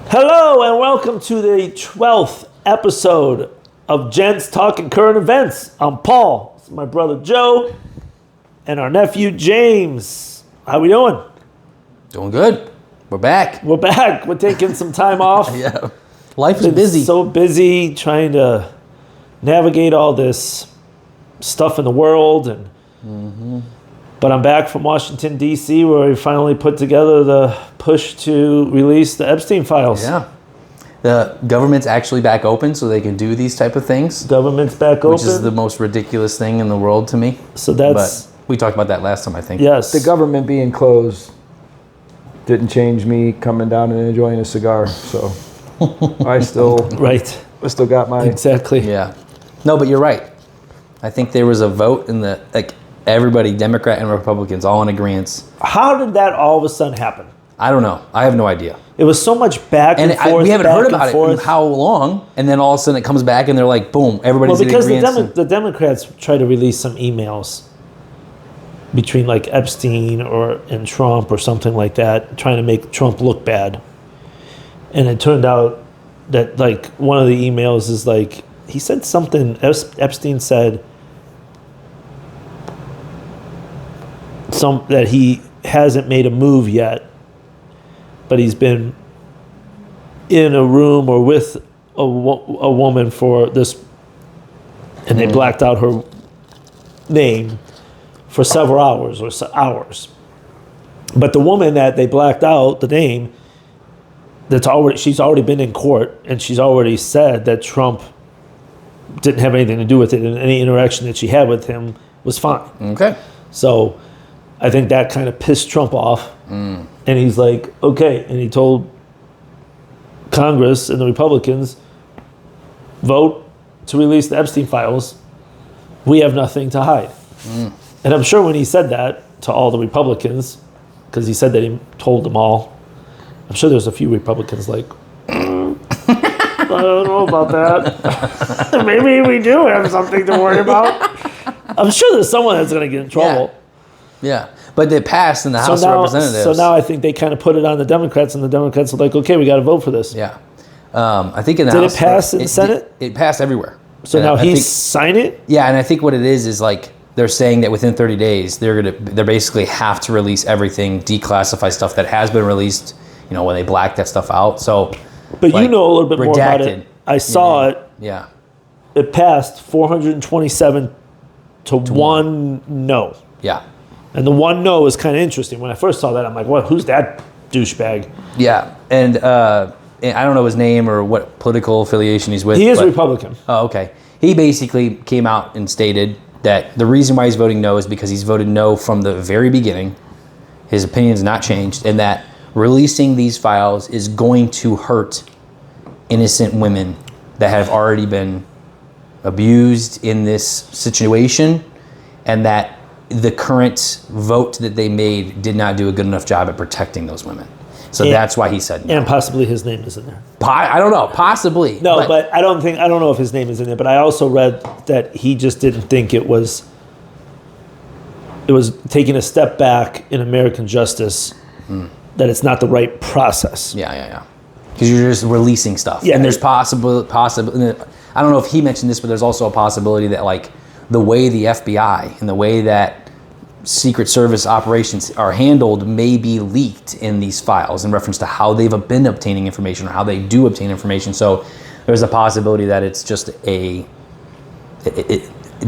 Hello and welcome to the 12th episode of Gents Talking Current Events. I'm Paul, this is my brother Joe, and our nephew James. How we doing? Doing good. We're back. We're back. We're taking some time off. Yeah. Life is busy. So busy trying to navigate all this stuff in the world, but I'm back from Washington, D.C., where we finally put together the push to release the Epstein files. Yeah. The government's actually back open so they can do these type of things. Government's back open. Which is the most ridiculous thing in the world to me. So that's... But we talked about that last time, I think. Yes. The government being closed didn't change me coming down and enjoying a cigar. So I still... Right. I still got my... Exactly. Yeah. No, but you're right. I think there was a vote in the... everybody, Democrat and Republicans, all in agreement. How did that all of a sudden happen? I don't know. I have no idea. It was so much back and forth. We haven't heard about it in how long, and then all of a sudden it comes back and they're like, boom, everybody's in agreement. Well, because the Democrats tried to release some emails between like Epstein and Trump or something like that, trying to make Trump look bad. And it turned out that like one of the emails is like, he said something, Epstein said that he hasn't made a move yet, but he's been in a room or with a woman for this, and they blacked out her name for several hours or hours. But the woman that they blacked out the name, she's already been in court, and she's already said that Trump didn't have anything to do with it, and any interaction that she had with him was fine. Okay. So I think that kind of pissed Trump off. And he's like, okay. And he told Congress and the Republicans, vote to release the Epstein files. We have nothing to hide. And I'm sure when he said that to all the Republicans, because he said that he told them all, I'm sure there's a few Republicans like, I don't know about that. Maybe we do have something to worry about. I'm sure there's someone that's going to get in trouble. Yeah, but they passed in the House of Representatives. So now I think they kind of put it on the Democrats, and the Democrats are like, okay, we got to vote for this. Yeah. I think in the House... Did it pass in the Senate? It passed everywhere. So now he's signed it? Yeah, and I think what it is like they're saying that within 30 days, they're basically have to release everything, declassify stuff that has been released, when they black that stuff out. So... But you know a little bit more about it. I saw it. Yeah. It passed 427 to 1 no. Yeah. And the 1 no is kind of interesting. When I first saw that, I'm like, who's that douchebag? Yeah. And I don't know his name or what political affiliation he's with. He is Republican. Oh, okay. He basically came out and stated that the reason why he's voting no is because he's voted no from the very beginning. His opinion's not changed. And that releasing these files is going to hurt innocent women that have already been abused in this situation, and that the current vote that they made did not do a good enough job at protecting those women. So that's why he said no. And possibly his name is in there. I don't know. Possibly. No, but I don't know if his name is in there. But I also read that he just didn't think it was taking a step back in American justice, that it's not the right process. Yeah. Because you're just releasing stuff. Yeah. And there's possible. I don't know if he mentioned this, but there's also a possibility that like the way the FBI and the way that Secret Service operations are handled may be leaked in these files in reference to how they've been obtaining information or how they do obtain information. So there's a possibility that it's just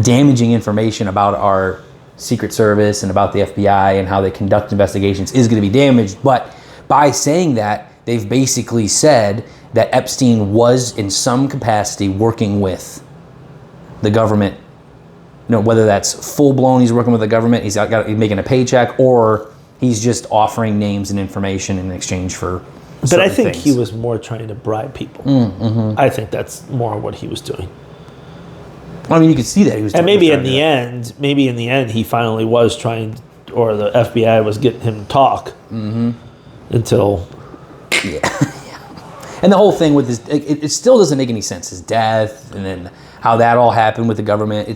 damaging information about our Secret Service and about the FBI and how they conduct investigations is going to be damaged. But by saying that, they've basically said that Epstein was in some capacity working with the government. Whether that's full blown, he's working with the government, he's making a paycheck, or he's just offering names and information in exchange for. But I think things. he was more trying to bribe people. I think that's more what he was doing. I mean, you could see that he was. And maybe in the end, he finally was trying, or the FBI was getting him to talk until. Yeah. And the whole thing with this, it still doesn't make any sense. His death, and then how that all happened with the government.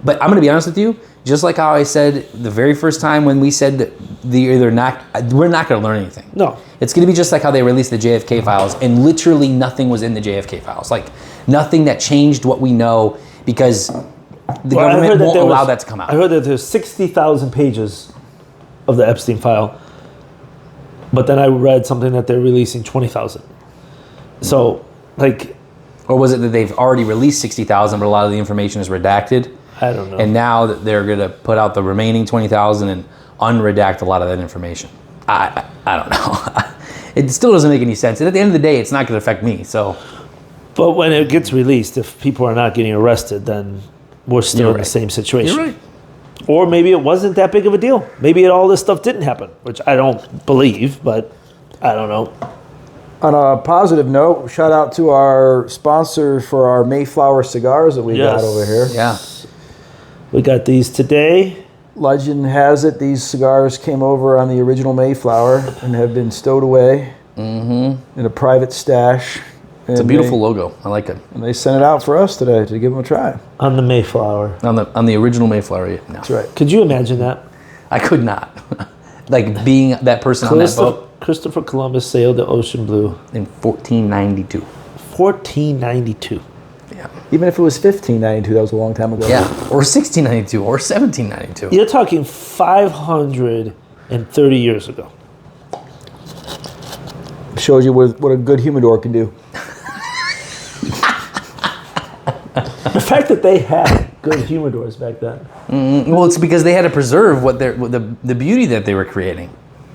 But I'm going to be honest with you, just like how I said the very first time when we said that we're not going to learn anything. No. It's going to be just like how they released the JFK files, and literally nothing was in the JFK files. Like, nothing that changed what we know, because the government won't allow that to come out. I heard that there's 60,000 pages of the Epstein file, but then I read something that they're releasing 20,000. So, like... Or was it that they've already released 60,000, but a lot of the information is redacted? I don't know. And now that they're going to put out the remaining 20,000 and unredact a lot of that information. I don't know. It still doesn't make any sense. And at the end of the day, it's not going to affect me. So, but when it gets released, if people are not getting arrested, then we're still in the same situation. You're right. Or maybe it wasn't that big of a deal. Maybe all this stuff didn't happen, which I don't believe, but I don't know. On a positive note, shout out to our sponsor for our Mayflower cigars that we got over here. Yeah. We got these today. Legend has it these cigars came over on the original Mayflower and have been stowed away in a private stash. It's a beautiful logo. I like it. And they sent it out for us today to give them a try. On the Mayflower. On the original Mayflower, yeah. No. That's right. Could you imagine that? I could not. Like being that person on that boat. Christopher Columbus sailed the ocean blue. In 1492. 1492. Yeah. Even if it was 1592, that was a long time ago. Yeah. Or 1692 or 1792. You're talking 530 years ago. Shows you what a good humidor can do. The fact that they had good humidors back then. Well, it's because they had to preserve the beauty that they were creating.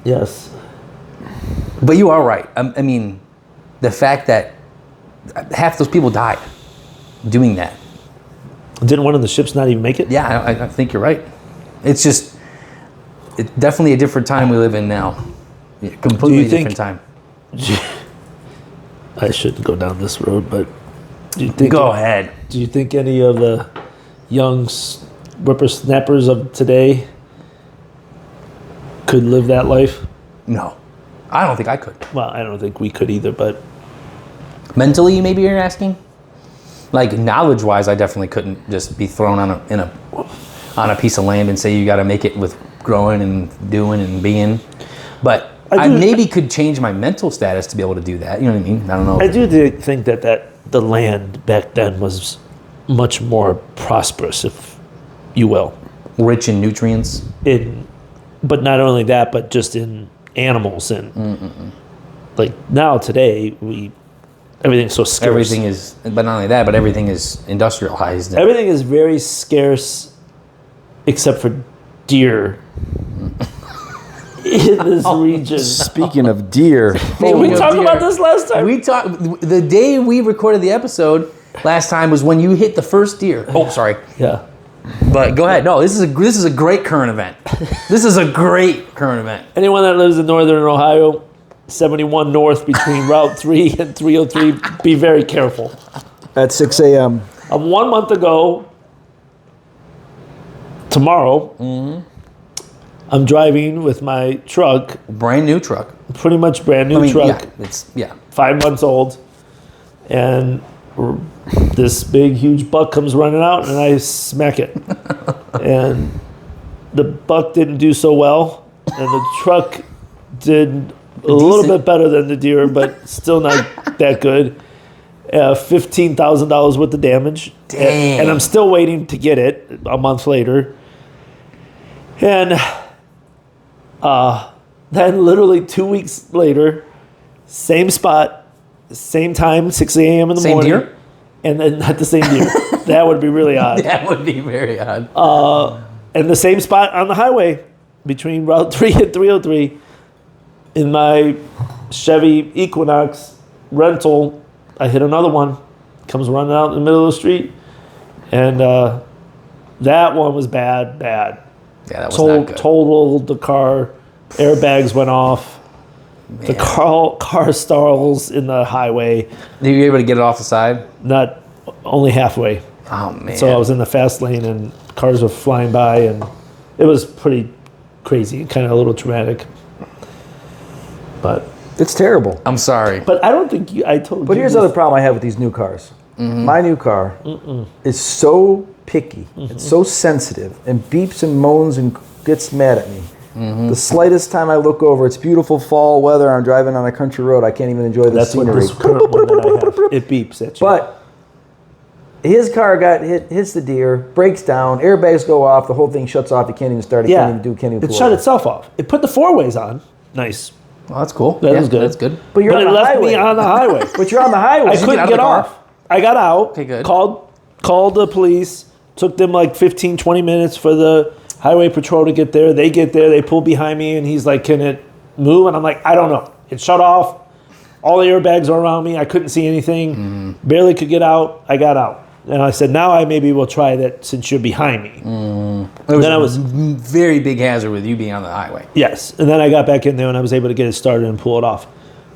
Yes. But you are right. I mean, the fact that half those people died doing that. Didn't one of the ships not even make it? Yeah, I think you're right. It's definitely a different time we live in now. Yeah, completely different time. I shouldn't go down this road, but do you think? Go ahead. Do you think any of the young whippersnappers of today could live that life? No, I don't think I could. Well, I don't think we could either, but Mentally, maybe you're asking? Like knowledge-wise, I definitely couldn't just be thrown on a piece of land and say you got to make it with growing and doing and being. But I maybe could change my mental status to be able to do that. You know what I mean? I don't know. I do think that the land back then was much more prosperous, if you will. Rich in nutrients. But not only that, but just in animals and like now today everything's so scarce. Everything is, but not only that, but everything is industrialized. Everything is very scarce, except for deer in this region. Speaking of deer, Did we talk about this last time? We talked the day we recorded the episode last time was when you hit the first deer. Oh, sorry. Yeah. But go ahead. No, this is a great current event. This is a great current event. Anyone that lives in northern Ohio, 71 north between Route 3 and 303, be very careful. at 6 a.m. 1 month ago, tomorrow, I'm driving with my truck, Brand new truck. pretty much brand new truck, Yeah. 5 months old, and this big, huge buck comes running out, and I smack it. And the buck didn't do so well, and the truck did a little bit better than the deer, but still not that good. $15,000 worth of damage. Dang. And I'm still waiting to get it a month later. And then literally 2 weeks later, same spot, same time, 6 a.m. in the Same morning. deer? And then not the same deer. That would be really odd. That would be very odd. And the same spot on the highway between Route 3 and 303 in my Chevy Equinox rental, I hit another one. Comes running out in the middle of the street. And that one was bad. Yeah, that was not good. Totaled the car. Airbags went off. Man. The car stalls in the highway. Were you able to get it off the side? Not only halfway. Oh, man. So I was in the fast lane and cars were flying by, and it was pretty crazy, kind of a little traumatic. But It's terrible. I'm sorry. But I don't think I told you. But here's the other problem I have with these new cars. My new car is so picky and so sensitive and beeps and moans and gets mad at me. The slightest time I look over, it's beautiful fall weather. I'm driving on a country road. I can't even enjoy the That's what scenery. this current one that I have. It beeps at you. But his car got hits the deer, breaks down, airbags go off, the whole thing shuts off. You can't even start. It can't even it pull shut over. itself off. It put the four ways on. Nice. Well, that's cool. That was good. That's good. But you're But on it the left highway. me on the highway. But you're on the highway. I you get couldn't out of get the car? off. I got out. Okay, good. Called the police. Took them like 15, 20 minutes for the highway patrol to get there. They get there. They pull behind me, and he's like, "Can it move?" And I'm like, "I don't know. It shut off. All the airbags are around me. I couldn't see anything. Barely could get out. I got out." And I said, "Now I maybe will try that since you're behind me." Then I was a very big hazard with you being on the highway. Yes. And then I got back in there, and I was able to get it started and pull it off.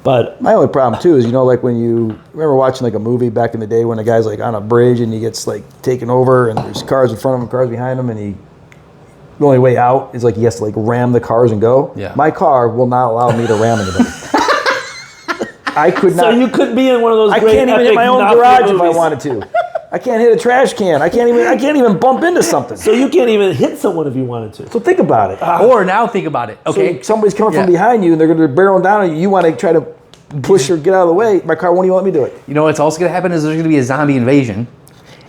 But My only problem too is, like when you remember watching like a movie back in the day when a guy's like on a bridge and he gets like taken over and there's cars in front of him, cars behind him, and the only way out is like he has to like ram the cars and go. Yeah. My car will not allow me to ram anybody. I could not. so you could be in one of those I great can't even hit epic my own mafia garage if I movies. wanted to. I can't hit a trash can. I can't even bump into something. So you can't even hit someone if you wanted to. So think about it. Or now think about it. Okay. So somebody's coming Yeah. from behind you and they're going to barrel down on you. You want to try to push or get out of the way. My car won't even let me do it. You know what's also going to happen is there's going to be a zombie invasion,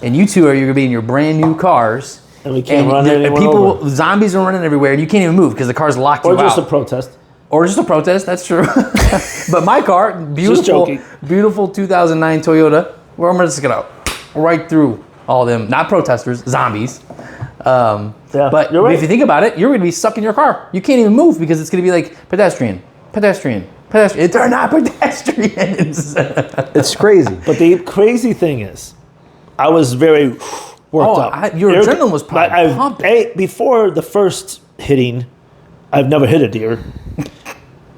and you two are going to be in your brand new cars, And we can't run anyone over. zombies are running everywhere, and you can't even move because the car's locked Or you just out. a protest. Or just a protest. That's true. But my car, joking. beautiful 2009 Toyota. Where am I just gonna right through all them, not protesters, zombies. But you're right. if you think about it, you're going to be stuck in your car. You can't even move because it's going to be like pedestrian. They're not pedestrians. It's crazy. But the crazy thing is, I was very worked up. Your adrenaline was probably pumping. Before the first hitting, I've never hit a deer.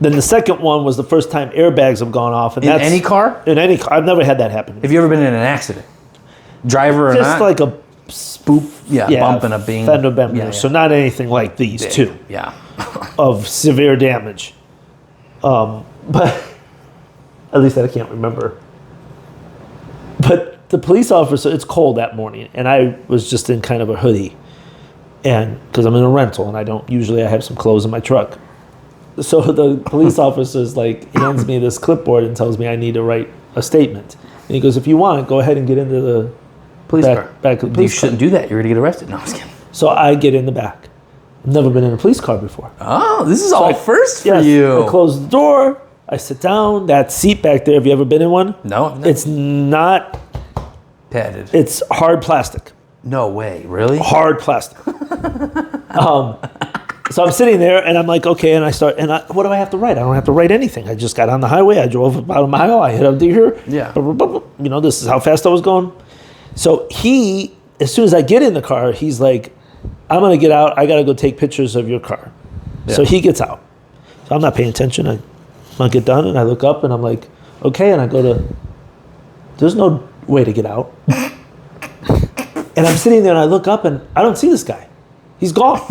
Then the second one was the first time airbags have gone off. And In that's, any car? In any car. I've never had that happen. Have you ever been in an accident? Driver or Just not? like a spoop. Bump and a bing. Fender bender. Yeah, yeah. So not anything like these two Yeah. of severe damage. But at least I can't remember. But the police officer, it's cold that morning, and I was just in kind of a hoodie, and because I'm in a rental, and I have some clothes in my truck. So the police officer's like hands me this clipboard and tells me I need to write a statement. And he goes, "If you want, go ahead and get into the Police car. back of the You police car." shouldn't do that. You're going to get arrested. No, I'm just kidding. So I get in the back. I've never been in a police car before. Oh, this is all first for Yes, you. I close the door. I sit down. That seat back there, have you ever been in one? No, I've never. It's not. Padded. It's hard plastic. No way. Really? Hard plastic. So I'm sitting there, and I'm like, okay, and what do I have to write? I don't have to write anything. I just got on the highway. I drove about a mile. I hit a deer. Yeah. This is how fast I was going. So as soon as I get in the car, he's like, "I'm going to get out. I got to go take pictures of your car." Yeah. So he gets out. So I'm not paying attention. I get done, and I look up, and I'm like, okay, and I go to, there's no way to get out. And I'm sitting there, and I look up, and I don't see this guy. He's gone.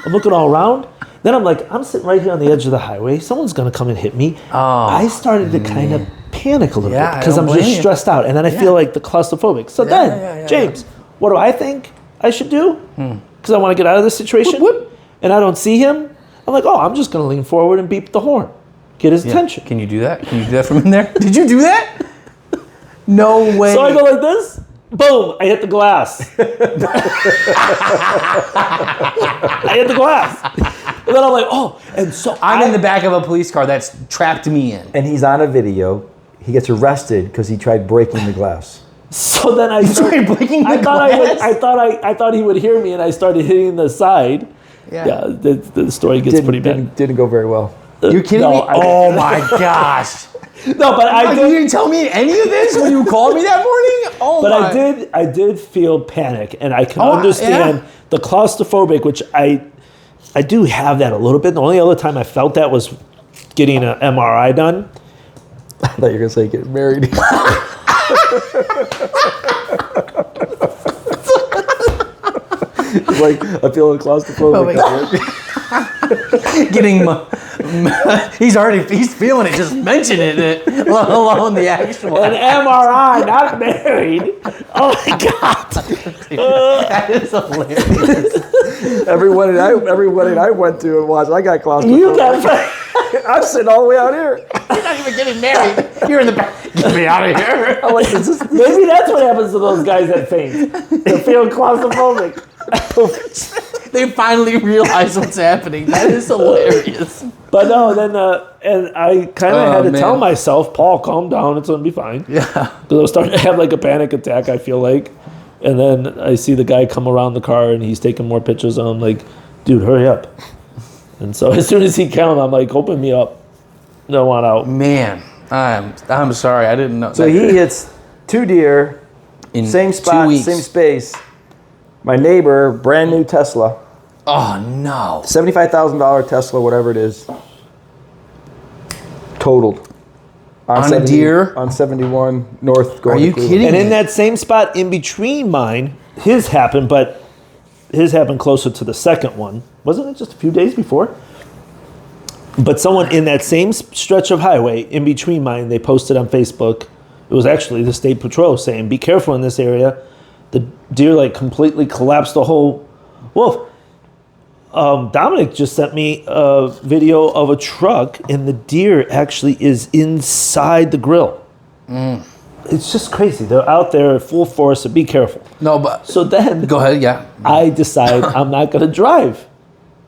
I'm looking all around. Then I'm like, I'm sitting right here on the edge of the highway. Someone's going to come and hit me. I started to kind of panic a little bit because I'm just stressed out. And then I feel like the claustrophobic. So James, what do I think I should do? Because I want to get out of this situation. And I don't see him. I'm like, I'm just going to lean forward and beep the horn. Get his attention. Can you do that? Can you do that from in there? Did you do that? No way. So I go like this. Boom! I hit the glass. I hit the glass. And then I'm like, and so I'm in the back of a police car that's trapped me in. And he's on a video. He gets arrested because he tried breaking the glass. So then I started breaking the I glass? thought he would hear me, and I started hitting the side. Yeah. The story gets pretty bad. Didn't go very well. You're kidding No, me? I- Oh my gosh. No, but I You did. didn't tell me any of this when you called me that morning? Oh But my. I did feel panic, and I can Oh, understand yeah. the claustrophobic, which I do have that a little bit. The only other time I felt that was getting an MRI done. I thought you were going to say get married. It's like, I feel claustrophobic. Oh my getting. He's feeling it, just mentioning it, let alone the actual. An MRI, not married. Oh my God. That is hilarious. Every wedding I went to and watched, I got claustrophobic. You got I'm sitting all the way out here. You're not even getting married. You're in the back. Get me out of here. I'm like, this is maybe that's what happens to those guys that faint. They feel claustrophobic. They finally realize what's happening. That is hilarious. But no, then and I kind of had to man. tell myself, Paul, calm down. It's gonna be fine. Yeah. Because I was starting to have like a panic attack. I feel like, and then I see the guy come around the car and he's taking more pictures. And I'm like, dude, hurry up. And so as soon as he came, I'm like, open me up. Don't want out. Man, I'm sorry. I didn't know. So he hits 2 deer, in same 2 spot, weeks. same space. My neighbor, brand new Tesla, Oh no. $75,000 Tesla, whatever it is, totaled. On a deer? On 71 North. Going Are you to Cleveland. kidding? And in that same spot in between mine, his happened, but his happened closer to the second one. Wasn't it just a few days before? But someone in that same stretch of highway in between mine, they posted on Facebook. It was actually the state patrol saying, be careful in this area. The deer like completely collapsed the whole wolf. Dominic just sent me a video of a truck and the deer actually is inside the grill. It's just crazy. They're out there full force, so be careful. No, but So then go ahead. Yeah. I decide I'm not going to drive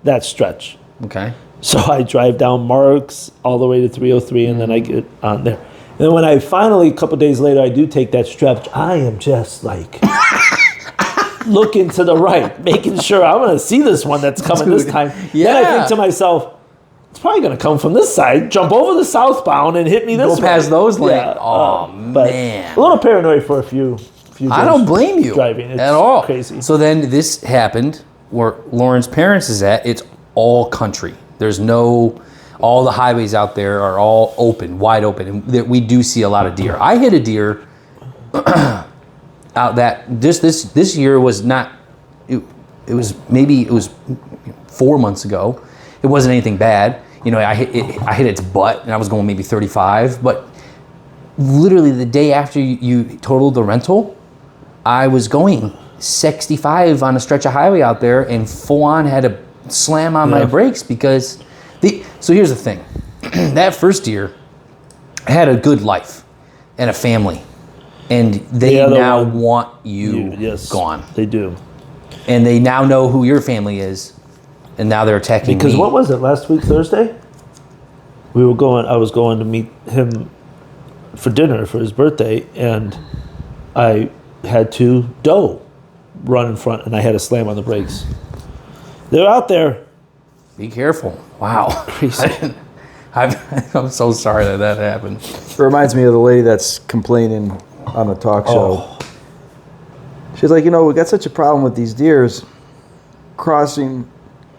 that stretch. Okay. So I drive down Marks all the way to 303 and then I get on there. And then when I finally, a couple days later, I do take that stretch, I am just like looking to the right, making sure I'm going to see this one that's coming this time. Then I yeah. think to myself, it's probably going to come from this side, jump over the southbound and hit me this way. Go past those lanes. Yeah, Oh but man. a little paranoid for a few I days don't blame you driving. It's at all. crazy. So then this happened where Lauren's parents is at. It's all country. There's no, all the highways out there are all open, wide open, and that we do see a lot of deer. I hit a deer out that this year was not. It was 4 months ago. It wasn't anything bad. You know, I hit its butt, and I was going maybe 35. But literally the day after you totaled the rental, I was going 65 on a stretch of highway out there, and full on had to slam on my brakes because so here's the thing. That first deer had a good life and a family, and they now want you gone. They do. And they now know who your family is, and now they're attacking Because me. what was it, last week Thursday? I was going to meet him for dinner for his birthday, and I had 2 doe run in front, and I had to slam on the brakes. They're out there. Be careful. Wow. Crazy. I'm so sorry that happened. It reminds me of the lady that's complaining on a talk show. She's like, we got such a problem with these deers crossing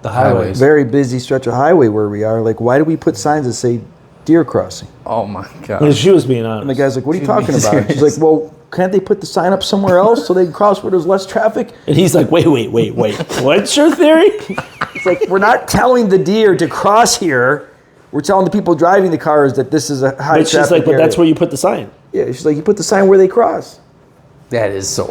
The highways. very busy stretch of highway where we are. Like, why do we put signs that say deer crossing? Oh my Yeah, God. she was being honest. And the guy's like, what are you She's being talking about? She's serious. like, well, can't they put the sign up somewhere else so they can cross where there's less traffic? And he's like, wait. What's your theory? It's like, we're not telling the deer to cross here. We're telling the people driving the cars that this is a high But traffic she's like, but area. that's where you put the sign. Yeah, she's like, you put the sign where they cross. That is so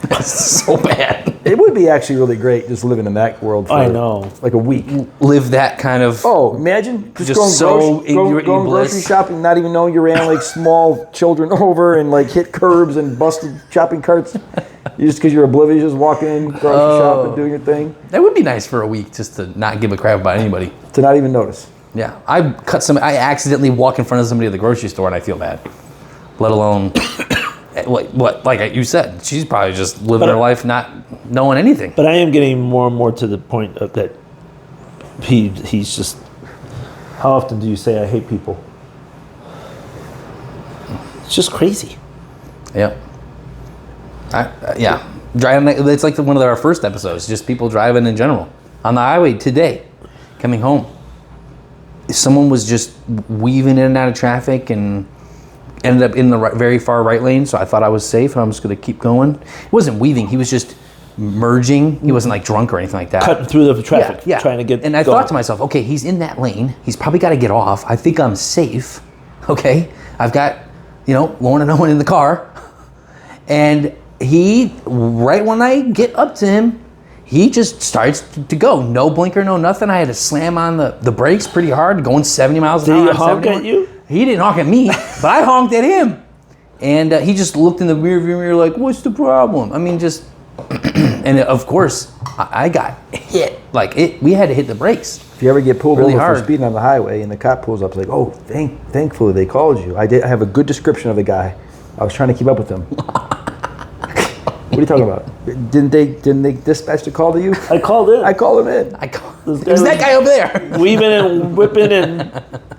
that's so bad. It would be actually really great just living in that world for I know. like a week. Live that kind of. Oh, imagine Just going, so going bliss. grocery shopping, not even knowing you ran like small children over and like hit curbs and busted shopping carts. Just because you're oblivious, just walking in, grocery shopping, doing your thing, That would be nice for a week, just to not give a crap about anybody. to not even notice. Yeah, I accidentally walk in front of somebody at the grocery store and I feel bad. Let alone, what? Like you said, she's probably just living her life not knowing anything. But I am getting more and more to the point of that he's just, how often do you say I hate people? It's just crazy. Yeah. Yeah. Driving, it's like one of our first episodes, just people driving in general. On the highway today, coming home. Someone was just weaving in and out of traffic and ended up in the very far right lane, so I thought I was safe and I'm just going to keep going. It wasn't weaving, he was just merging. He wasn't like drunk or anything like that. Cutting through the traffic, trying to get. And I going. thought to myself, okay, he's in that lane. He's probably got to get off. I think I'm safe. Okay, I've got, Lauren and Owen in the car, and he, right when I get up to him, he just starts to go. No blinker, no nothing. I had to slam on the brakes pretty hard, going 70 miles an hour. Did he honk at you? He didn't honk at me, but I honked at him. And he just looked in the rearview mirror like, what's the problem? I mean, just, and of course, I got hit. Like, we had to hit the brakes. If you ever get pulled Really over hard. for speeding on the highway and the cop pulls up, it's like, oh, thankfully they called you. I have a good description of the guy. I was trying to keep up with him. What are you talking about? Didn't they dispatch the call to you? I called in. I called him in. It was that guy over there. Weaving and whipping and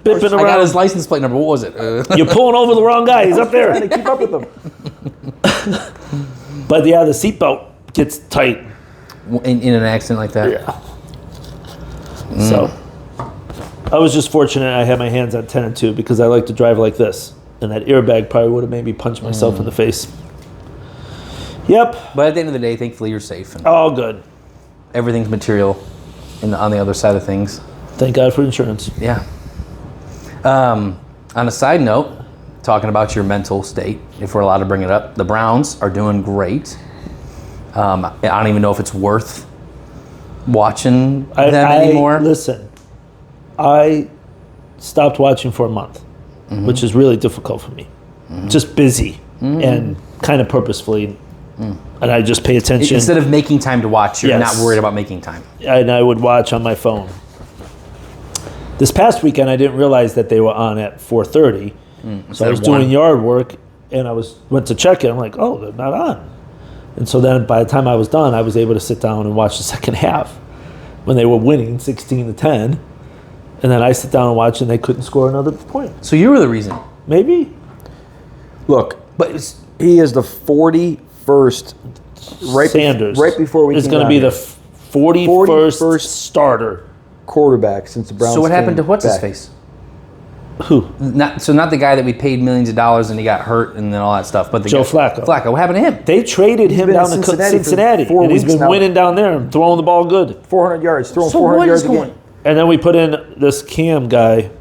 bipping I got around. his license plate number. What was it? You're pulling over the wrong guy. He's up there. Trying to keep up with him. But yeah, the seatbelt gets tight. In an accident like that? Yeah. So I was just fortunate I had my hands on 10 and 2 because I like to drive like this. And that airbag probably would have made me punch myself in the face. Yep. But at the end of the day, thankfully, you're safe. And All good. everything's material on the other side of things. Thank God for insurance. Yeah. On a side note, talking about your mental state, if we're allowed to bring it up, the Browns are doing great. I don't even know if it's worth watching them anymore. Listen, I stopped watching for a month, which is really difficult for me. Just busy and kind of purposefully. And I just pay attention. Instead of making time to watch, you're Yes. not worried about making time. And I would watch on my phone. This past weekend, I didn't realize that they were on at 4:30. So I was doing yard work, and went to check it. I'm like, oh, they're not on. And so then by the time I was done, I was able to sit down and watch the second half when they were winning 16-10. And then I sit down and watch, and they couldn't score another point. So you were the reason. Maybe. Look, But he is the 41st. Sanders right before we is came going to down be here. the 41st starter. Quarterback since the Browns. so what happened to came what's his back. face? Who? Not the guy that we paid millions of dollars and he got hurt and then all that stuff. But the Joe guy, Flacco. Flacco. What happened to him? They traded him been down in to Cincinnati for Cincinnati, 4 and he's weeks been now. winning down there and throwing the ball good. 400 yards, throwing So 400 what yards is a going? game. And then we put in this Cam guy.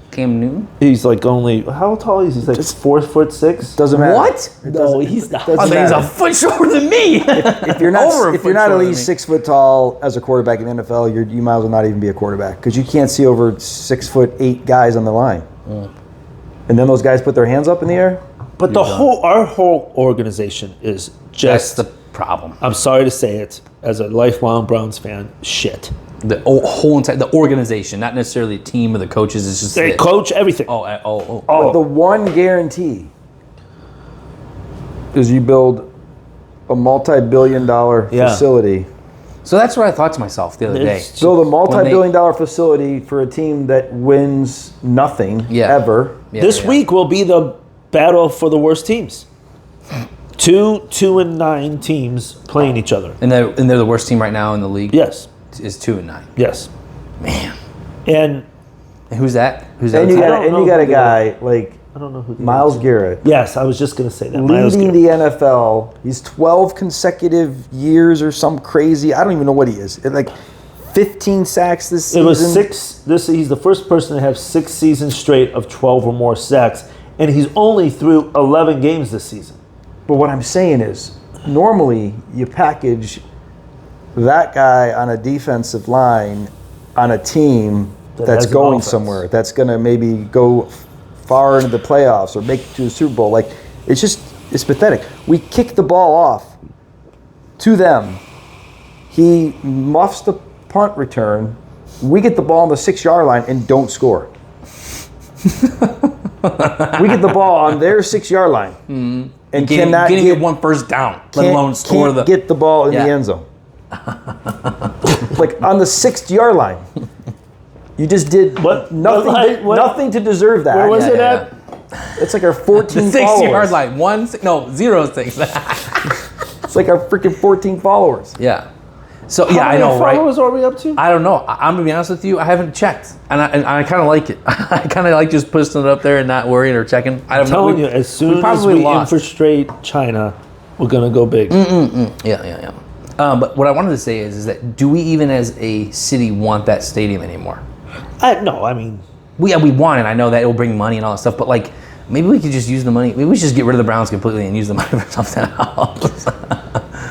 Cam Newton? He's like only, how tall is he? He's like 4'6". Doesn't matter. What? It No, doesn't- he's it not. doesn't I think he's a matter. foot shorter than me. If you're not, Over a if foot you're not at shorter than least me. 6 foot tall as a quarterback in the NFL, you might as well not even be a quarterback because you can't see over 6'8" guys on the line. And then those guys put their hands up in the air. But our whole organization is That's just, the problem. I'm sorry to say it, as a lifelong Browns fan, shit. The whole entire the organization, not necessarily a team or the coaches. It's just They coach everything. But the one guarantee is you build a multi-billion-dollar Yeah. facility. So that's what I thought to myself the other day. It's- Build a multi-billion-dollar facility for a team that wins nothing ever. Yeah, This yeah. week will be the battle for the worst teams. 2-9 teams playing each other. And they're the worst team right now in the league. Yes. Is 2-9. Yes. Man. And And who's that? Who's that? And you I got don't know a who they guy like I don't know who. Miles Garrett. Yes, I was just going to say that. Miles Leading Garrett. the NFL, he's 12 consecutive years or some crazy. I don't even know what he is. Like 15 sacks this season. It was 6. He's the first person to have 6 seasons straight of 12 or more sacks, and he's only through 11 games this season. But what I'm saying is, normally you package that guy on a defensive line on a team That that's has an going offense. somewhere, that's going to maybe go far into the playoffs or make it to the Super Bowl. Like, it's pathetic. We kick the ball off to them. He muffs the punt return. We get the ball on the 6-yard line and don't score. We get the ball on their 6-yard line and cannot getting get it one first down, let alone score can't get the ball in Yeah. the end zone. Like on the 6th-yard line. You just did What? nothing. What? Nothing to deserve that. Where was Yeah, it yeah, at? It's like our 14 the 6-yard followers. line. 0 6. It's like our freaking 14 followers. Yeah. So How yeah, I many know, right? followers are we up to? I don't know. I'm gonna be honest with you. I haven't checked, and I kind of like it. I kind of like just posting it up there and not worrying or checking. I don't I'm know. telling you, as soon as we infiltrate China, we're going to go big. Yeah. But what I wanted to say is that do we even as a city want that stadium anymore? No, I mean, We want it. I know that it'll bring money and all that stuff, but like maybe we could just use the money. Maybe we should just get rid of the Browns completely and use the money for something else.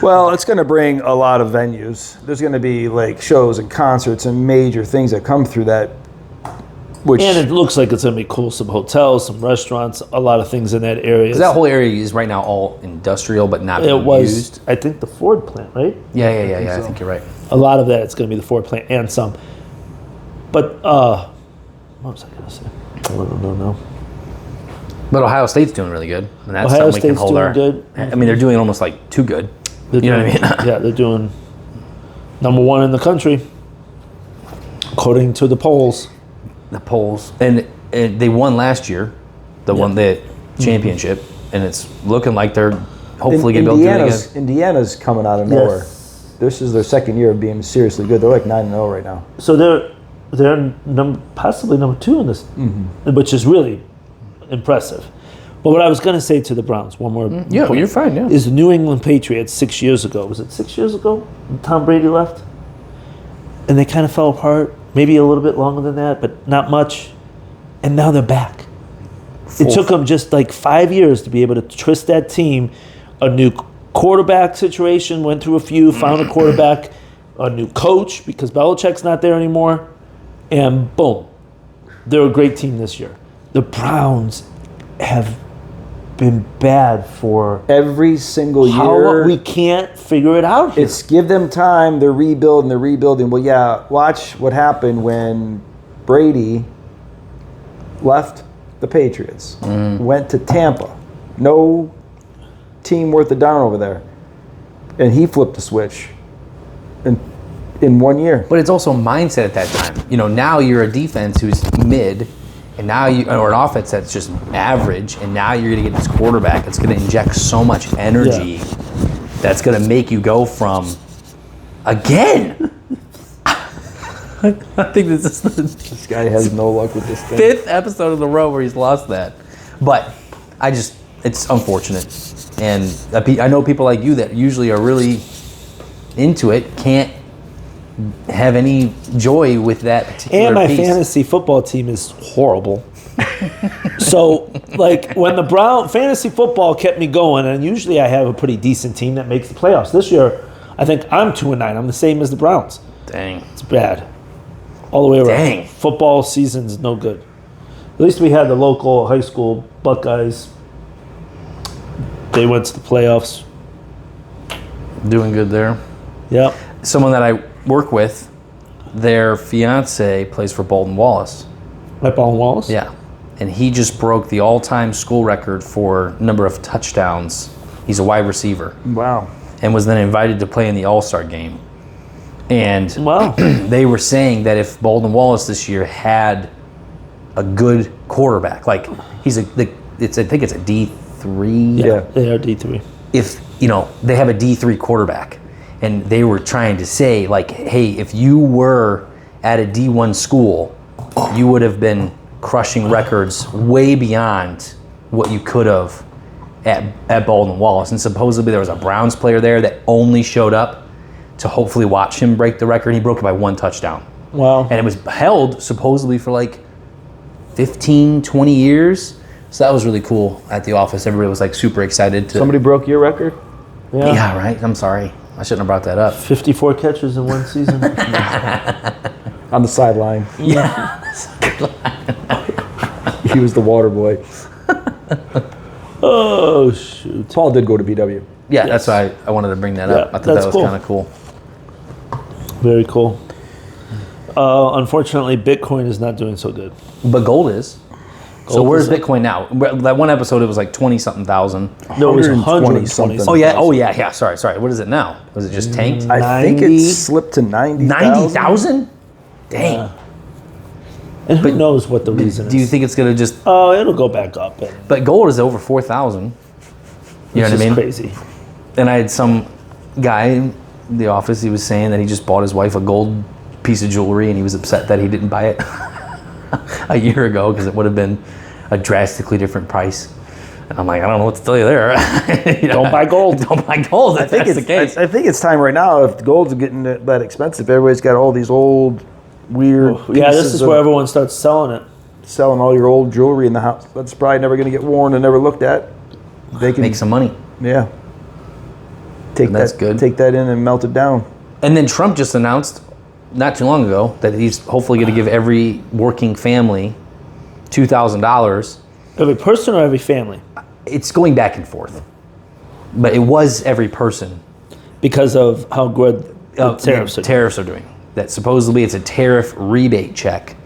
Well, it's going to bring a lot of venues. There's going to be like shows and concerts and major things that come through that. Which and it looks like it's going to be cool. Some hotels, some restaurants, a lot of things in that area. That whole area is right now all industrial, but not being It was, used. I think, the Ford plant, right? Yeah. I think you're right. A lot of that it's going to be the Ford plant and some. But what was I going to say? I don't know. But Ohio State's doing really good, and that's Ohio something we can State's hold doing our. good. I mean, they're doing almost like too good. They're You know doing, what I mean? Yeah, they're doing number one in the country, according to the polls. The polls, and they won last year, the championship, and it's looking like they're hopefully going to be able to do it again. Indiana's coming out of nowhere. Yes. This is their second year of being seriously good. They're like 9-0 right now. So they're possibly number 2 in this, which is really impressive. But what I was going to say to the Browns, one more point, you're fine. Yeah, is the New England Patriots 6 years ago. Was it 6 years ago when Tom Brady left? And they kind of fell apart. Maybe a little bit longer than that, but not much. And now they're back. It took them just like 5 years to be able to twist that team. A new quarterback situation, went through a few, found a quarterback, a new coach because Belichick's not there anymore. And boom, they're a great team this year. The Browns have been bad for Every single how year. we can't figure it out here. It's give them time. They're rebuilding. Well, yeah, watch what happened when Brady left the Patriots, went to Tampa. No team worth a darn over there. And he flipped the switch in 1 year. but it's also mindset at that time. You know, now you're a defense who's mid, and now or an offense that's just average, and now you're going to get this quarterback that's going to inject so much energy that's going to make you go from again. I think this is the This guy has no luck with this thing. 5th episode in a row where he's lost that. But it's unfortunate. And I know people like you that usually are really into it can't have any joy with that particular And my piece. fantasy football team is horrible. So, like, when the fantasy football kept me going, and usually I have a pretty decent team that makes the playoffs. This year, I think I'm 2-9. I'm the same as the Browns. Dang. It's bad. All the way around. Dang. Football season's no good. At least we had the local high school Buckeyes. They went to the playoffs. Doing good there. Yep. Someone that I work with, their fiance plays for Bolton Wallace. Right, Ball Wallace? Yeah. And he just broke the all-time school record for number of touchdowns. He's a wide receiver. Wow. And was then invited to play in the All-Star game. And Wow. they were saying that if Bolton Wallace this year had a good quarterback, like I think it's a D3. Yeah. They are D3. If they have a D3 quarterback, and they were trying to say like, hey, if you were at a D1 school, you would have been crushing records way beyond what you could have at Bolton Wallace. And supposedly there was a Browns player there that only showed up to hopefully watch him break the record. He broke it by 1 touchdown. Wow. And it was held supposedly for like 15, 20 years. So that was really cool at the office. Everybody was like super excited to. Somebody broke your record? Yeah, right? I'm sorry. I shouldn't have brought that up. 54 catches in one season. On the sideline. Yeah. He was the water boy. Oh, shoot. Paul did go to BW. Yeah, that's why I wanted to bring that up. Yeah, I thought that that's was cool. kind of cool. Very cool. Unfortunately, Bitcoin is not doing so good. But gold is. So Gold where's is up. Bitcoin now? That one episode, it was like 20-something thousand. No, it was 120 120 something. Oh, yeah. Sorry. What is it now? Was it just tanked? I think 90? it slipped to 90,000. 90,000? Dang. Yeah. And who knows what the reason is? Do you think it's going to just... Oh, it'll go back up. And But gold is over 4,000. You know what I mean? Crazy. And I had some guy in the office, he was saying that he just bought his wife a gold piece of jewelry and he was upset that he didn't buy it a year ago because it would have been a drastically different price. And I'm like, I don't know what to tell you there. Don't buy gold. Don't buy gold. I think it's time right now. If gold's getting that expensive, everybody's got all these old weird. Yeah, this is where everyone starts selling it. Selling all your old jewelry in the house. That's probably never going to get worn and never looked at. They can make some money. Yeah. That's good. Take that in and melt it down. And then Trump just announced not too long ago that he's hopefully going to give every working family $2,000. Every person or every family? It's going back and forth. But it was every person. Because of how good tariffs are doing. That supposedly it's a tariff rebate check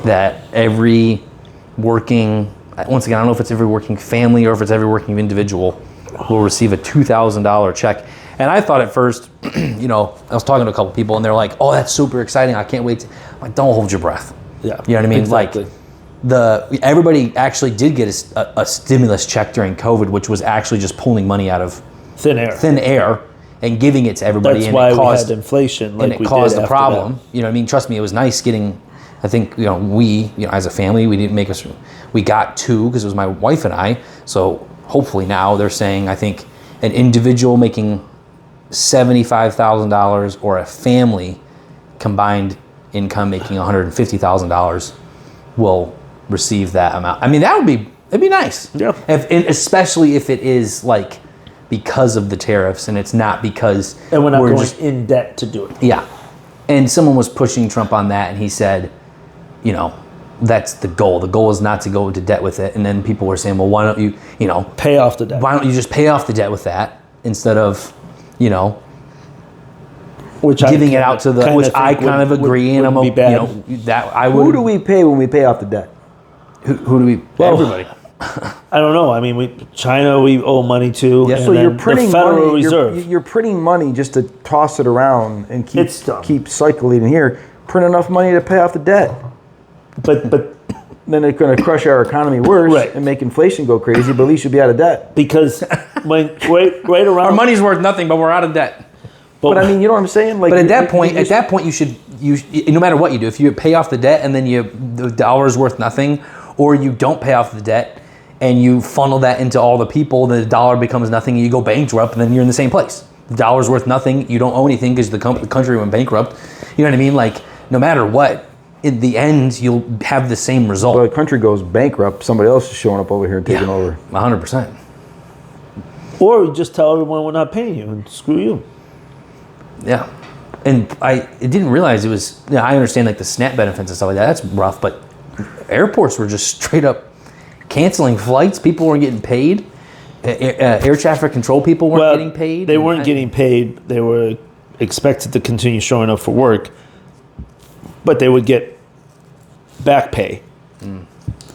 that every working, once again, I don't know if it's every working family or if it's every working individual will receive a $2,000 check. And I thought at first, I was talking to a couple people and they're like, oh, that's super exciting. I can't wait. I'm like, don't hold your breath. Yeah. You know what I mean? Exactly. Like everybody actually did get a stimulus check during COVID, which was actually just pulling money out of thin air and giving it to everybody. That's why we had inflation. And it caused a problem. You know what I mean? Trust me, it was nice getting, I think, we, as a family, we got two because it was my wife and I. So hopefully now they're saying, I think an individual making $75,000 or a family combined income making $150,000 will receive that amount. I mean, it'd be nice. Yeah. And especially if it is like because of the tariffs and it's not because and we're not going in debt to do it. Yeah. And someone was pushing Trump on that and he said, that's the goal. The goal is not to go into debt with it. And then people were saying, well, why don't you, pay off the debt? Why don't you just pay off the debt with that instead of, giving it out to the, which I kind of agree, and I'm that I would. Who do we pay when we pay off the debt? Who do we? Well, everybody. I don't know. I mean, China we owe money to. Yeah. And so you're printing the Federal money. Reserve. You're printing money just to toss it around and keep cycling here. Print enough money to pay off the debt. But then it's going to crush our economy worse and make inflation go crazy. But at least you'll be out of debt. Because when right around our money's worth nothing, but we're out of debt. But I mean, you know what I'm saying? Like, but at that point, you should no matter what you do, if you pay off the debt and then the dollar's worth nothing, or you don't pay off the debt and you funnel that into all the people, then the dollar becomes nothing and you go bankrupt, and then you're in the same place. The dollar's worth nothing, you don't owe anything because the country went bankrupt. You know what I mean? Like, no matter what, in the end, you'll have the same result. Well, the country goes bankrupt, somebody else is showing up over here and taking over. 100%. Or you just tell everyone we're not paying you and screw you. Yeah. And I didn't realize it was, I understand like the SNAP benefits and stuff like that. That's rough, but airports were just straight up canceling flights. People weren't getting paid. Air traffic control people weren't getting paid. They weren't getting paid. They were expected to continue showing up for work, but they would get back pay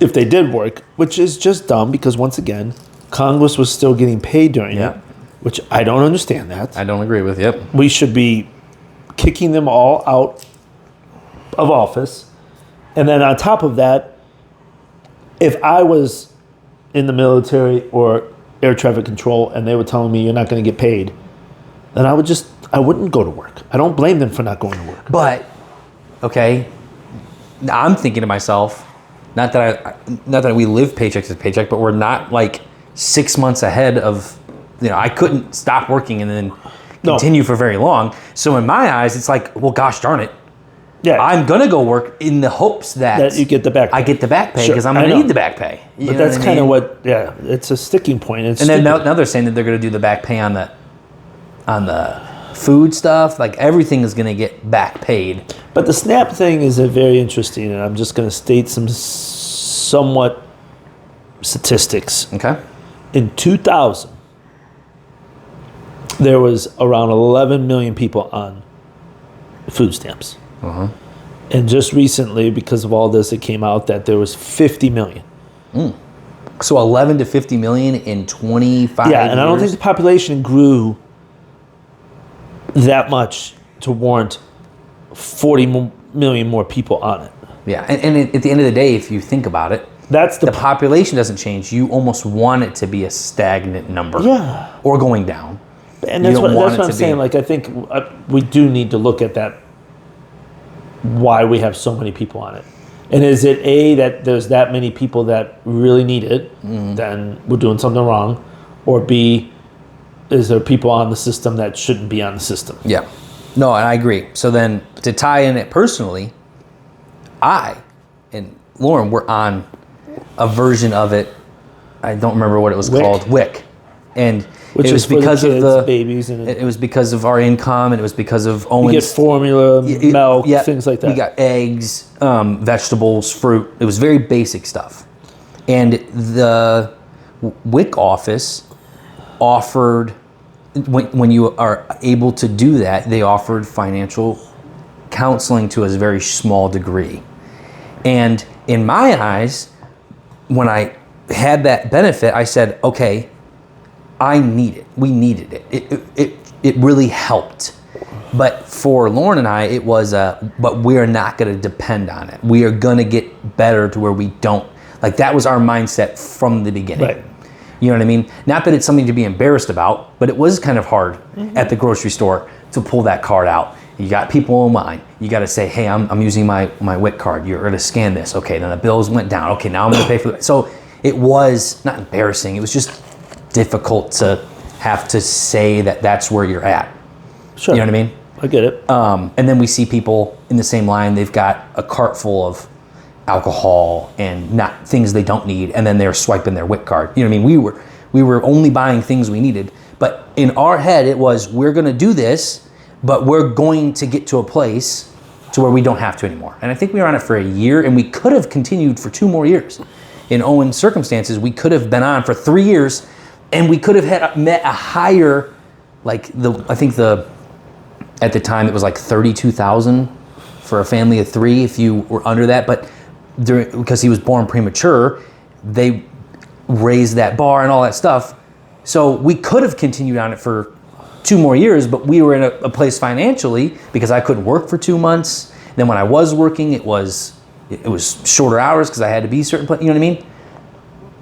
if they did work, which is just dumb because, once again, Congress was still getting paid during it, which I don't understand that. I don't agree with, We should be kicking them all out of office. And then on top of that, if I was in the military or air traffic control and they were telling me you're not going to get paid, then I wouldn't go to work. I don't blame them for not going to work. But, okay, I'm thinking to myself, not that we live paycheck to paycheck, but we're not like 6 months ahead of, I couldn't stop working and then continue for very long. So in my eyes, it's like, well, gosh darn it. Yeah, I'm going to go work in the hopes that you get the back pay. I get the back pay because I'm going to need the back pay. But that's kind of it's a sticking point. And then now they're saying that they're going to do the back pay on the food stuff. Like everything is going to get back paid. But the SNAP thing is very interesting, and I'm just going to state some somewhat statistics. Okay. In 2000, there was around 11 million people on food stamps. Uh-huh. And just recently, because of all this, it came out that there was 50 million. So 11 to 50 million in 25 years? Yeah, and I don't think the population grew that much to warrant 40 million more people on it. Yeah, and at the end of the day, if you think about it, the population doesn't change. You almost want it to be a stagnant number. Yeah. Or going down. And that's what I'm saying. Like, I think we do need to look at that, why we have so many people on it. And is it that there's that many people that really need it, then we're doing something wrong, or B, is there people on the system that shouldn't be on the system? Yeah. No, and I agree. So then to tie in it personally, I and Lauren were on a version of it. I don't remember what it was called. WIC. And Which it was is for because the kids, of the babies, and it was because of our income, and it was because of Owen's. you get formula, milk, things like that. We got eggs, vegetables, fruit. It was very basic stuff. And the WIC office offered, when you are able to do that, they offered financial counseling to a very small degree. And in my eyes, when I had that benefit, I said, okay, I need it. We needed it. It really helped. But for Lauren and I, it was but we're not going to depend on it. We are going to get better to where we don't. Like, that was our mindset from the beginning. Right. You know what I mean? Not that it's something to be embarrassed about, but it was kind of hard at the grocery store to pull that card out. You got people in line. You got to say, hey, I'm using my WIC card. You're going to scan this. Okay, then the bills went down. Okay, now I'm going to pay for it. So it was not embarrassing. It was just difficult to have to say that that's where you're at. Sure. You know what I mean? I get it. And then we see people in the same line. They've got a cart full of alcohol and not things they don't need, and then they're swiping their WIC card. You know what I mean? We were only buying things we needed, but in our head it was, we're going to do this, but we're going to get to a place to where we don't have to anymore. And I think we were on it for a year, and we could have continued for 2 more years. In Owen's circumstances, we could have been on for 3 years, and we could have met a higher, like at the time it was like $32,000 for a family of 3 if you were under that. But because he was born premature, they raised that bar and all that stuff. So we could have continued on it for 2 more years, but we were in a place financially because I couldn't work for 2 months. Then when I was working, it was shorter hours because I had to be certain place. You know what I mean?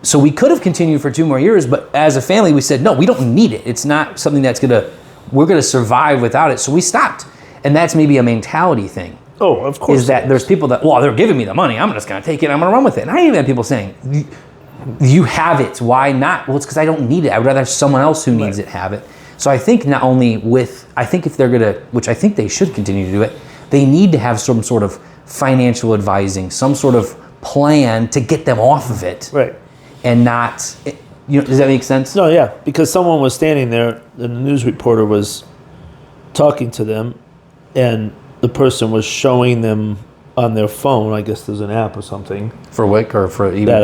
So we could have continued for 2 more years, but as a family, we said, no, we don't need it. It's not something we're going to survive without it. So we stopped. And that's maybe a mentality thing. Oh, of course. Is that there's people that, well, they're giving me the money. I'm just going to take it. I'm going to run with it. And I even had people saying, you have it. Why not? Well, it's because I don't need it. I would rather have someone else who needs it have it. So I think not only I think if they're going to, which I think they should continue to do it, they need to have some sort of financial advising, some sort of plan to get them off of it. Right. And not, does that make sense? No, yeah, because someone was standing there, and the news reporter was talking to them, and the person was showing them on their phone, I guess there's an app or something, For WIC or for even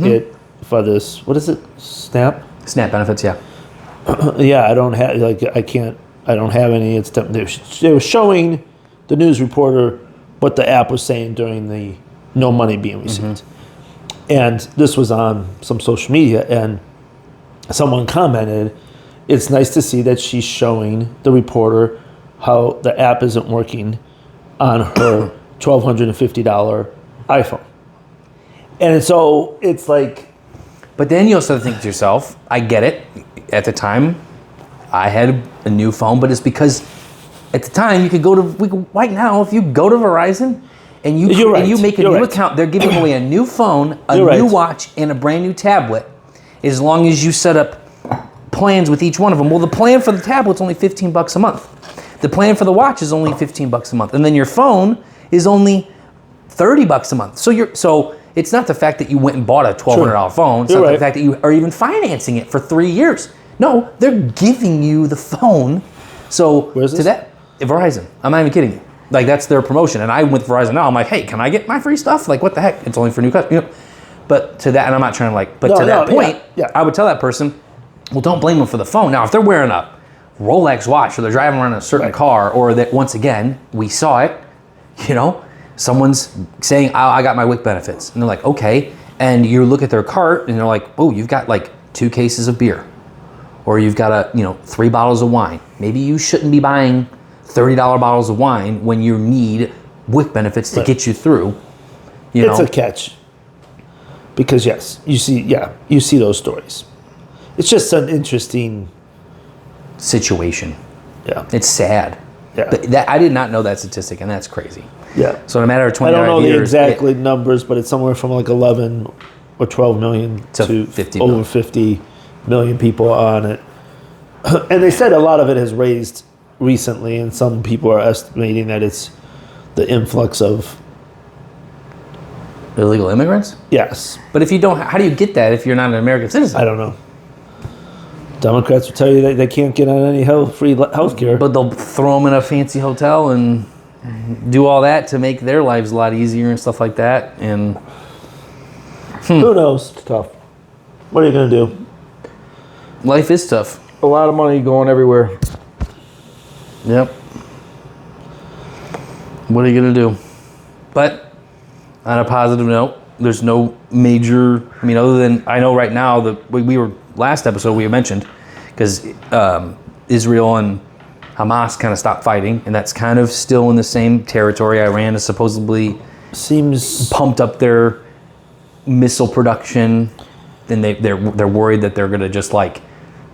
it for this, what is it, Snap benefits, yeah. Yeah, I don't have any. They were showing the news reporter what the app was saying during the no money being received. And this was on some social media, and someone commented, it's nice to see that she's showing the reporter how the app isn't working on her $1,250 iPhone. And so it's like... But then you also think to yourself, I get it. At the time, I had a new phone, but it's because at the time right now, if you go to Verizon and you make a new account, they're giving away a new phone, a new watch, and a brand new tablet, as long as you set up plans with each one of them. Well, the plan for the tablet's only $15 a month. The plan for the watch is only $15 a month, and then your phone is only $30 a month. So it's not the fact that you went and bought a $1,200 phone. It's not the fact that you are even financing it for 3 years. No, they're giving you the phone. So where's this? To that, Verizon. I'm not even kidding you. Like, that's their promotion. And I'm with Verizon now. I'm like, hey, can I get my free stuff? Like, what the heck? It's only for new customers. But to that, and I'm not trying to that point, I would tell that person, well, don't blame them for the phone. Now, if they're wearing a Rolex watch or they're driving around in a certain car, or that, once again, we saw it, someone's saying, I got my WIC benefits. And they're like, okay. And you look at their cart and they're like, oh, you've got like 2 cases of beer, or you've got 3 bottles of wine. Maybe you shouldn't be buying $30 bottles of wine when you need WIC benefits to get you through. It's a catch. Because yes, you see those stories. It's just an interesting situation. Yeah. It's sad. Yeah. But that I did not know that statistic, and that's crazy. Yeah. So in a matter of I 25 don't know years, the exactly numbers, but it's somewhere from like 11 or 12 million To to 50 over million. 50 million people on it. And they said a lot of it has raised recently, and some people are estimating that it's the influx of, illegal immigrants. yes, But if you don't, how do you get that if you're not an American citizen? I don't know. Democrats will tell you that they can't get on any free health care. But they'll throw them in a fancy hotel and do all that to make their lives a lot easier and stuff like that. And Who knows? It's tough. What are you going to do? life is tough. A lot of money going everywhere. Yep. What are you gonna do? But on a positive note, there's no major. I mean, other than I know right now that we were last episode we mentioned because Israel and Hamas kind of stopped fighting, and that's kind of still in the same territory. Iran has supposedly Seems pumped up their missile production, and they're worried that they're gonna just like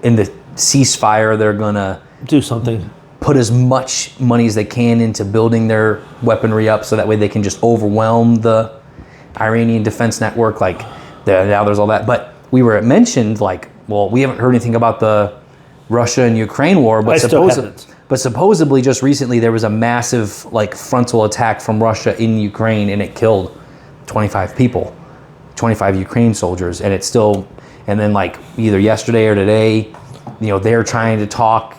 in the ceasefire they're gonna do something. put as much money as they can into building their weaponry up so that way they can just overwhelm the Iranian defense network. Like now there's all that. But we were mentioned like, well, we haven't heard anything about the Russia and Ukraine war, but I still haven't. supposedly just recently there was a massive like frontal attack from Russia in Ukraine and it killed 25 people, 25 Ukraine soldiers, and it's still, and then like either yesterday or today, they're trying to talk,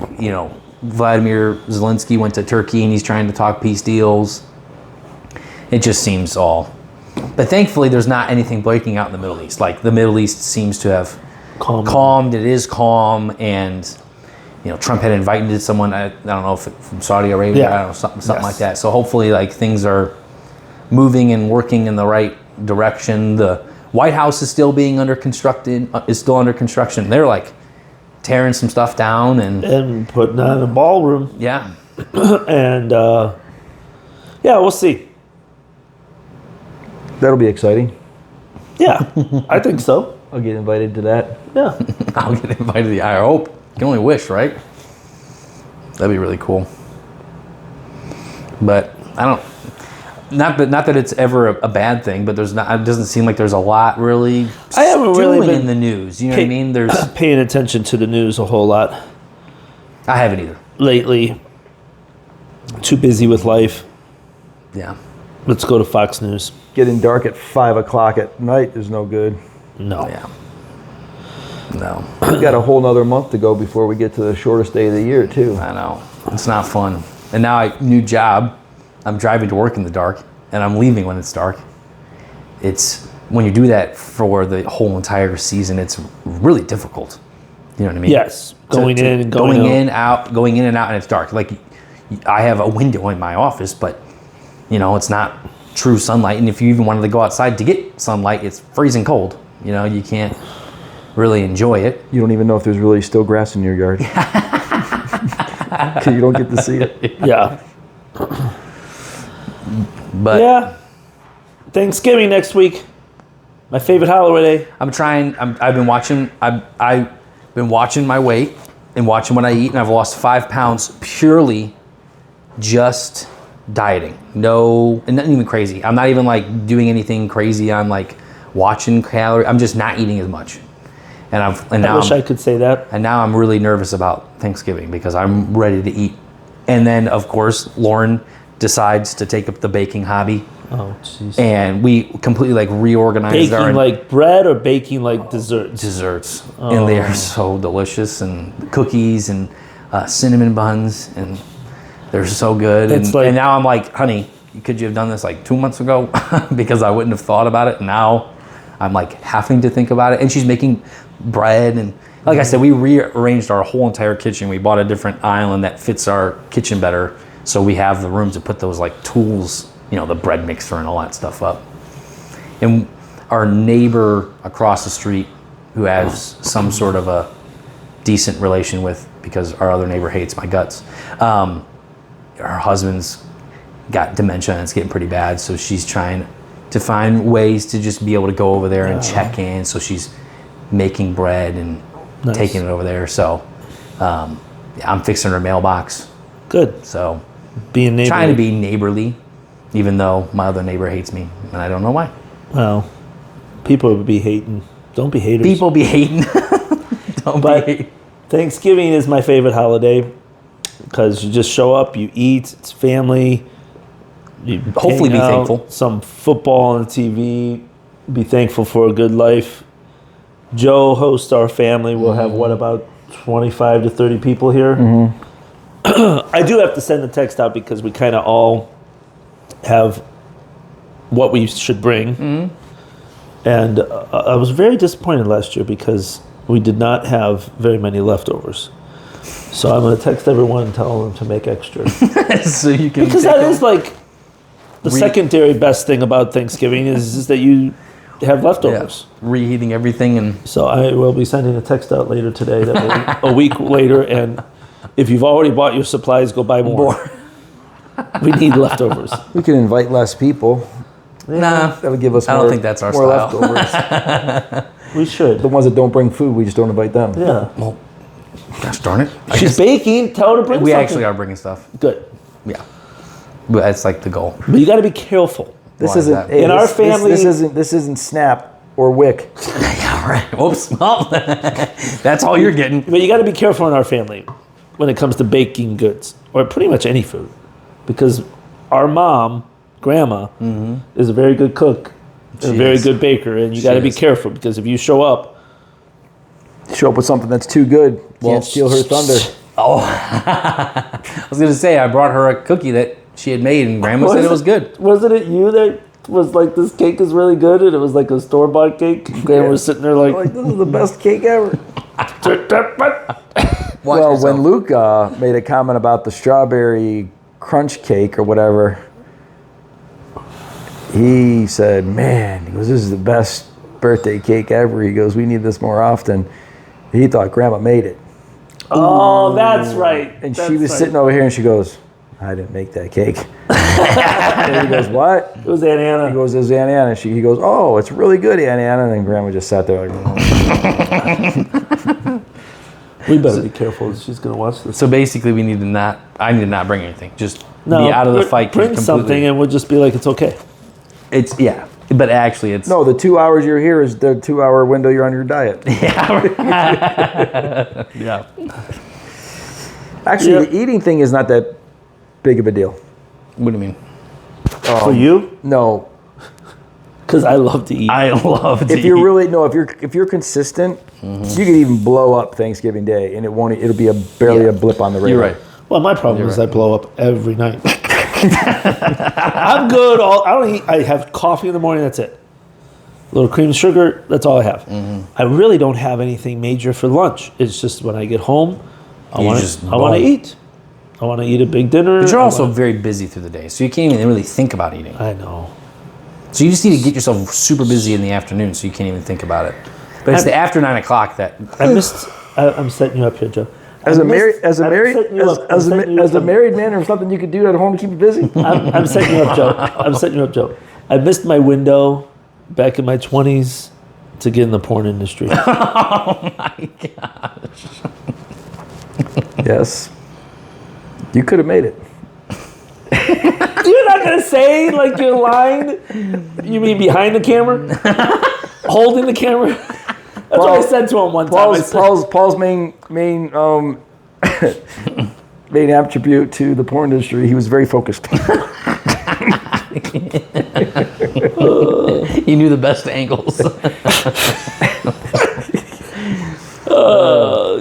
Vladimir Zelensky went to Turkey and he's trying to talk peace deals. It just seems all. But thankfully, there's not anything breaking out in the Middle East. Like the Middle East seems to have calmed. It is calm, and Trump had invited someone. I don't know if from Saudi Arabia. I don't know, something like that. So hopefully, like things are moving and working in the right direction. The White House is still being under construction. They're like tearing some stuff down And putting on a ballroom. yeah. And we'll see. That'll be exciting. Yeah, I think so. I'll get invited to that. Yeah. I'll get invited. I hope. You can only wish, right? That'd be really cool. But I don't. Not that it's ever a bad thing, but there's not. It doesn't seem like there's a lot really. I haven't really stewing been in the news. You know what I mean? There's. Paying attention to the news a whole lot I haven't either. lately. Too busy with life. Yeah. Let's go to Fox News. Getting dark at 5 o'clock at night is no good. No. Yeah. No. We've got a whole nother month to go before we get to the shortest day of the year, too. I know. It's not fun. And now new job. I'm driving to work in the dark, and I'm leaving when it's dark. It's when you do that for the whole entire season, it's really difficult. You know what I mean? Yes. Going in and going out. going in and out, and it's dark. Like I have a window in my office, but it's not true sunlight. And if you even wanted to go outside to get sunlight, it's freezing cold. You can't really enjoy it. You don't even know if there's really still grass in your yard. You don't get to see it. Yeah. But Yeah. Thanksgiving next week. My favorite holiday. I'm trying. I've been watching. I've been watching my weight and watching what I eat, and I've lost 5 pounds purely just dieting. No, and nothing even crazy. I'm not even like doing anything crazy on like watching calories. I'm just not eating as much. And I wish I could say that. And now I'm really nervous about Thanksgiving because I'm ready to eat. And then of course Lauren decides to take up the baking hobby. Oh, jeez. And we completely like reorganized Baking like bread or baking like desserts? desserts, and they are so delicious, and cookies and cinnamon buns, and they're so good. And now I'm like, honey, could you have done this like 2 months ago? Because I wouldn't have thought about it. Now I'm like having to think about it. And she's making bread, and like I said, we rearranged our whole entire kitchen. We bought a different island that fits our kitchen better, so we have the room to put those like tools, the bread mixer and all that stuff up. And our neighbor across the street, who has some sort of a decent relation with, because our other neighbor hates my guts, her husband's got dementia and it's getting pretty bad, so she's trying to find ways to just be able to go over there and check in. So she's making bread and taking it over there. So I'm fixing her mailbox. Good. So being neighborly. Trying to be neighborly, even though my other neighbor hates me, and I don't know why. Well, people would be hating. Don't be haters. People be hating. Don't But be. Thanksgiving is my favorite holiday because you just show up, you eat, it's family. You Hopefully hang be out, thankful. Some football on the TV. Be thankful for a good life. Joe hosts our family. We'll have, about 25 to 30 people here. I do have to send the text out because we kind of all have what we should bring. And I was very disappointed last year because we did not have very many leftovers. So I'm going to text everyone and tell them to make extra. So you can. Because that is like the secondary best thing about Thanksgiving is that you have leftovers. Reheating everything and. So I will be sending a text out later today, that a week later, and if you've already bought your supplies, go buy more. We need leftovers. We can invite less people. Nah, That would give us I more, don't think that's our more style. leftovers. We should. The ones that don't bring food, we just don't invite them. Yeah. Well, gosh darn it. She's baking. Tell her to bring We something. actually are bringing stuff. Good. Yeah. But that's like the goal. But you got to be careful. This Why is isn't that? hey, In our this- family- This isn't Snap or Wick. Yeah, right. Whoops. Well, that's all you're getting. But you got to be careful in our family when it comes to baking goods or pretty much any food. Because our mom, grandma, is a very good cook, and a She very is. good baker. And you got to be is. careful because if you show up, Show up with something that's too good. Well, Can't steal her thunder. Oh, I was gonna say I brought her a cookie that she had made, and Grandma said it was good. Wasn't it you that was like, this cake is really good, and it was like a store-bought cake? Grandma was sitting there like, Like, this is the best cake ever. Watch Well, yourself. when Luke made a comment about the strawberry crunch cake or whatever, he said, man, he goes, this is the best birthday cake ever. He goes, we need this more often. He thought Grandma made it. oh, that's right. And That's she was right. sitting over here and she goes, I didn't make that cake. And he goes, what? It was Aunt Anna. He goes, it was Aunt Anna. He goes, oh, it's really good, Aunt Anna. And then Grandma just sat there like, We better be careful. She's going to watch this. So basically, I need to not bring anything. Just be No, out of the fight. Bring completely. something and we'll just be like, it's okay. It's but actually, it's no, the 2 hours you're here is the 2 hour window you're on your diet. yeah. Actually, Yeah. the eating thing is not that big of a deal. What do you mean? For you? No, Because I love to eat. I love to if you're eat. really if you're consistent, you can even blow up Thanksgiving Day, and it'll be barely a blip on the radar. You're right. Well, my problem is I blow up every night. I'm good. I don't eat. I have coffee in the morning. That's it. A little cream and sugar. That's all I have. I really don't have anything major for lunch. It's just when I get home, I want to eat. I want to eat a big dinner. But you're also very busy through the day, so you can't even really think about eating. I know. So you just need to get yourself super busy in the afternoon, so you can't even think about it. But it's the after 9 o'clock that I'm setting you up here, Joe. As a I'm married setting married man, or something you could do at home to keep you busy. I'm setting you up, Joe. I'm setting you up, Joe. I missed my window back in my 20s to get in the porn industry. oh my gosh. Yes, you could have made it. You're not gonna say like you're lying. You mean behind the camera, holding the camera? That's what I said to him one time. I said, Paul's main main attribute to the porn industry. He was very focused. He knew the best angles.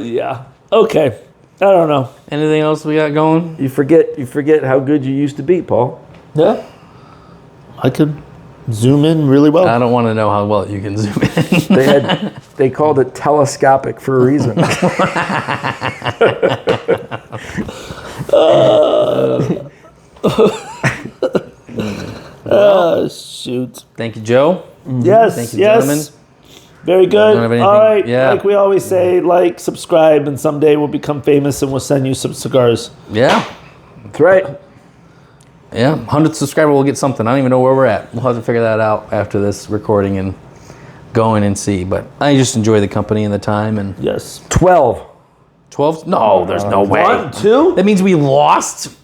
yeah. Okay. I don't know. Anything else we got going? You forget how good you used to be, Paul. Yeah. I could zoom in really well. I don't want to know how well you can zoom in. They called it telescopic for a reason. Shoot. Thank you, Joe. Yes. Thank you, yes. gentlemen. Very good. Don't have anything- All right. yeah. Like we always say, like, subscribe, and someday we'll become famous and we'll send you some cigars. Yeah. That's right. Yeah. 100 subscriber, we'll get something. I don't even know where we're at. We'll have to figure that out after this recording and going and see. But I just enjoy the company and the time. And Yes. 12. 12? No, there's no way. 1, 2? That means we lost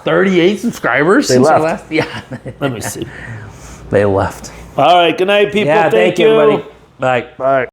38 subscribers since our left. last. Yeah, Let me see. they left. All right. Good night, people. Yeah, Thank thank you, you. everybody. Bye. Bye.